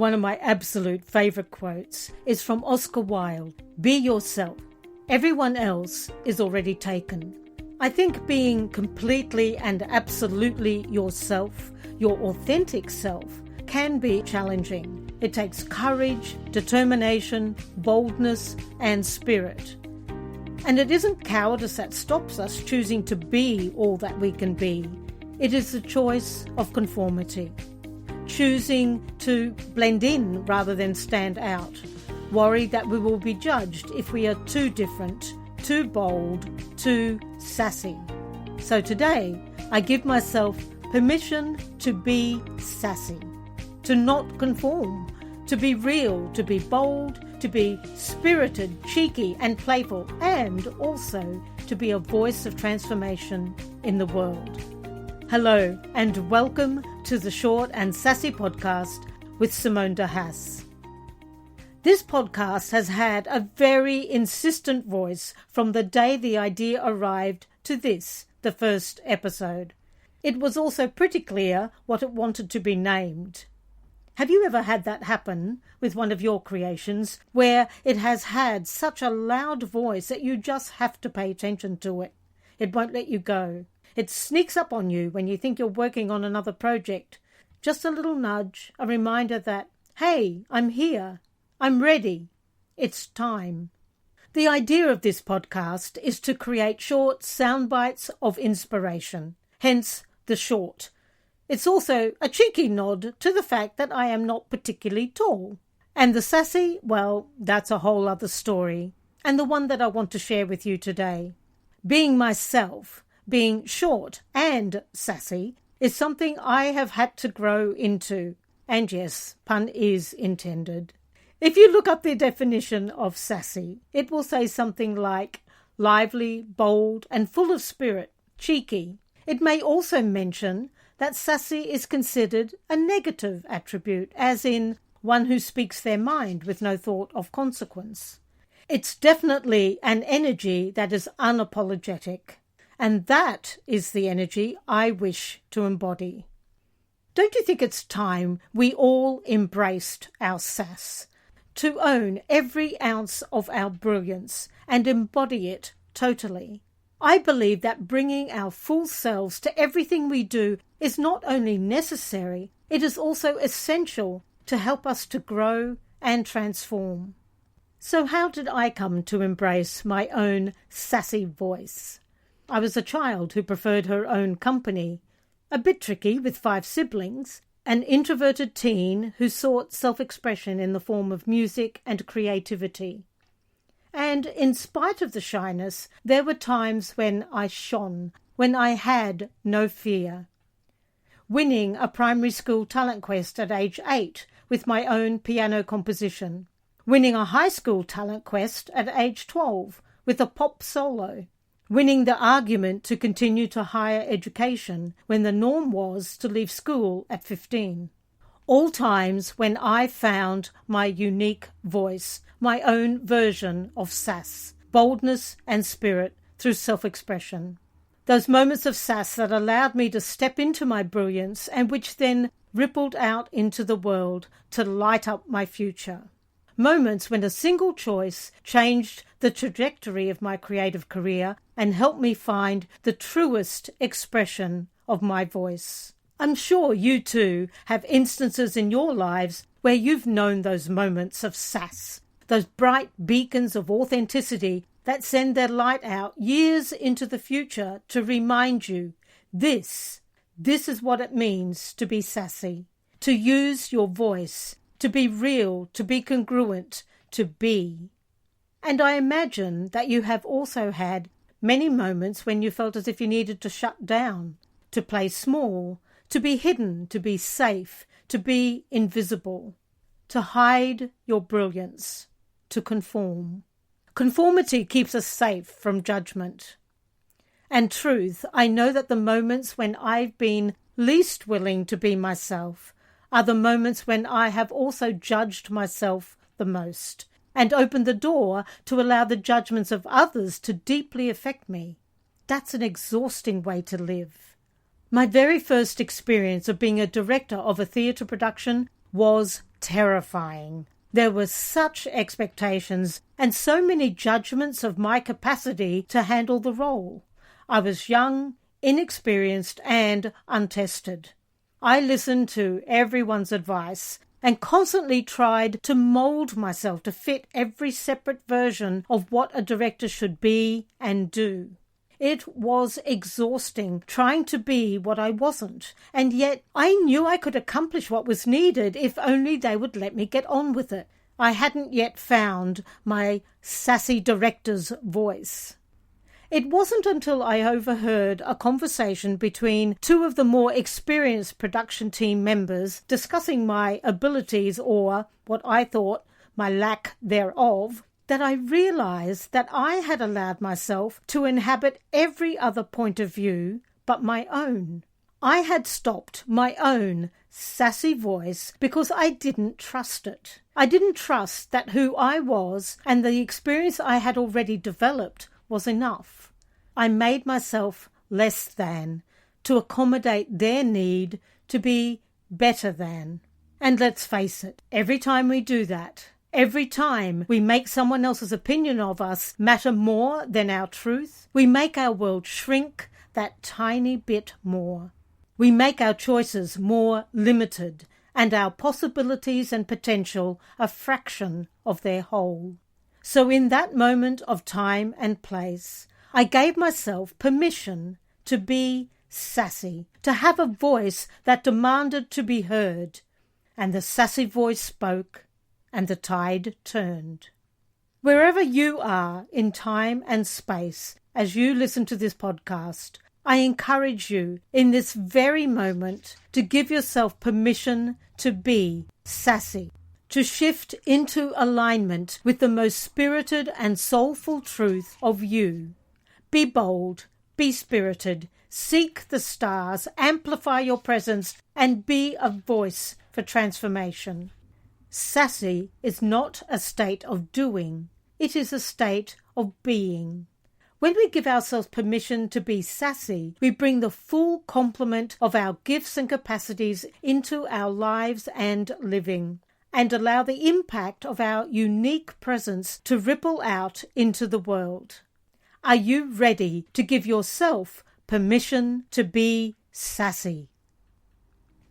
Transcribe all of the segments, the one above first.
One of my absolute favourite quotes is from Oscar Wilde. Be yourself. Everyone else is already taken. I think being completely and absolutely yourself, your authentic self, can be challenging. It takes courage, determination, boldness, and spirit. And it isn't cowardice that stops us choosing to be all that we can be. It is the choice of conformity. Choosing to blend in rather than stand out. Worried that we will be judged if we are too different, too bold, too sassy. So today, I give myself permission to be sassy, to not conform, to be real, to be bold, to be spirited, cheeky and playful, and also to be a voice of transformation in the world. Hello and welcome to the Short and Sassy podcast with Simone de Haas. This podcast has had a very insistent voice from the day the idea arrived to this, the first episode. It was also pretty clear what it wanted to be named. Have you ever had that happen with one of your creations where it has had such a loud voice that you just have to pay attention to it? It won't let you go. It sneaks up on you when you think you're working on another project. Just a little nudge, a reminder that, hey, I'm here. I'm ready. It's time. The idea of this podcast is to create short sound bites of inspiration, hence the short. It's also a cheeky nod to the fact that I am not particularly tall. And the sassy, well, that's a whole other story, and the one that I want to share with you today. Being myself, being short and sassy, is something I have had to grow into. And yes, pun is intended. If you look up the definition of sassy, it will say something like lively, bold, and full of spirit, cheeky. It may also mention that sassy is considered a negative attribute, as in one who speaks their mind with no thought of consequence. It's definitely an energy that is unapologetic, and that is the energy I wish to embody. Don't you think it's time we all embraced our sass, to own every ounce of our brilliance and embody it totally? I believe that bringing our full selves to everything we do is not only necessary, it is also essential to help us to grow and transform. So how did I come to embrace my own sassy voice? I was a child who preferred her own company, a bit tricky with 5 siblings, an introverted teen who sought self-expression in the form of music and creativity. And in spite of the shyness, there were times when I shone, when I had no fear. Winning a primary school talent quest at age 8 with my own piano composition. Winning a high school talent quest at age 12 with a pop solo. Winning the argument to continue to higher education when the norm was to leave school at 15. All times when I found my unique voice, my own version of sass, boldness and spirit through self-expression. Those moments of sass that allowed me to step into my brilliance and which then rippled out into the world to light up my future. Moments when a single choice changed the trajectory of my creative career and helped me find the truest expression of my voice. I'm sure you too have instances in your lives where you've known those moments of sass, those bright beacons of authenticity that send their light out years into the future to remind you, this is what it means to be sassy, to use your voice, to be real, to be congruent, to be. And I imagine that you have also had many moments when you felt as if you needed to shut down, to play small, to be hidden, to be safe, to be invisible, to hide your brilliance, to conform. Conformity keeps us safe from judgment. And truth, I know that the moments when I've been least willing to be myself are the moments when I have also judged myself the most and opened the door to allow the judgments of others to deeply affect me. That's an exhausting way to live. My very first experience of being a director of a theatre production was terrifying. There were such expectations and so many judgments of my capacity to handle the role. I was young, inexperienced, and untested. I listened to everyone's advice and constantly tried to mould myself to fit every separate version of what a director should be and do. It was exhausting trying to be what I wasn't, and yet I knew I could accomplish what was needed if only they would let me get on with it. I hadn't yet found my sassy director's voice. It wasn't until I overheard a conversation between two of the more experienced production team members discussing my abilities, or what I thought my lack thereof, that I realized that I had allowed myself to inhabit every other point of view but my own. I had stopped my own sassy voice because I didn't trust it. I didn't trust that who I was and the experience I had already developed was enough. I made myself less than to accommodate their need to be better than. And let's face it, every time we do that, every time we make someone else's opinion of us matter more than our truth, we make our world shrink that tiny bit more. We make our choices more limited and our possibilities and potential a fraction of their whole. So in that moment of time and place, I gave myself permission to be sassy, to have a voice that demanded to be heard. And the sassy voice spoke, and the tide turned. Wherever you are in time and space as you listen to this podcast, I encourage you in this very moment to give yourself permission to be sassy, to shift into alignment with the most spirited and soulful truth of you. Be bold, be spirited, seek the stars, amplify your presence, and be a voice for transformation. Sassy is not a state of doing, it is a state of being. When we give ourselves permission to be sassy, we bring the full complement of our gifts and capacities into our lives and living, and allow the impact of our unique presence to ripple out into the world. Are you ready to give yourself permission to be sassy?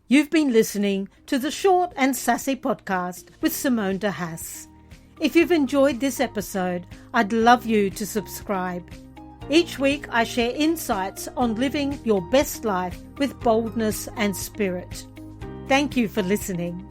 You've been listening to the Short and Sassy podcast with Simone de Haas. If you've enjoyed this episode, I'd love you to subscribe. Each week I share insights on living your best life with boldness and spirit. Thank you for listening.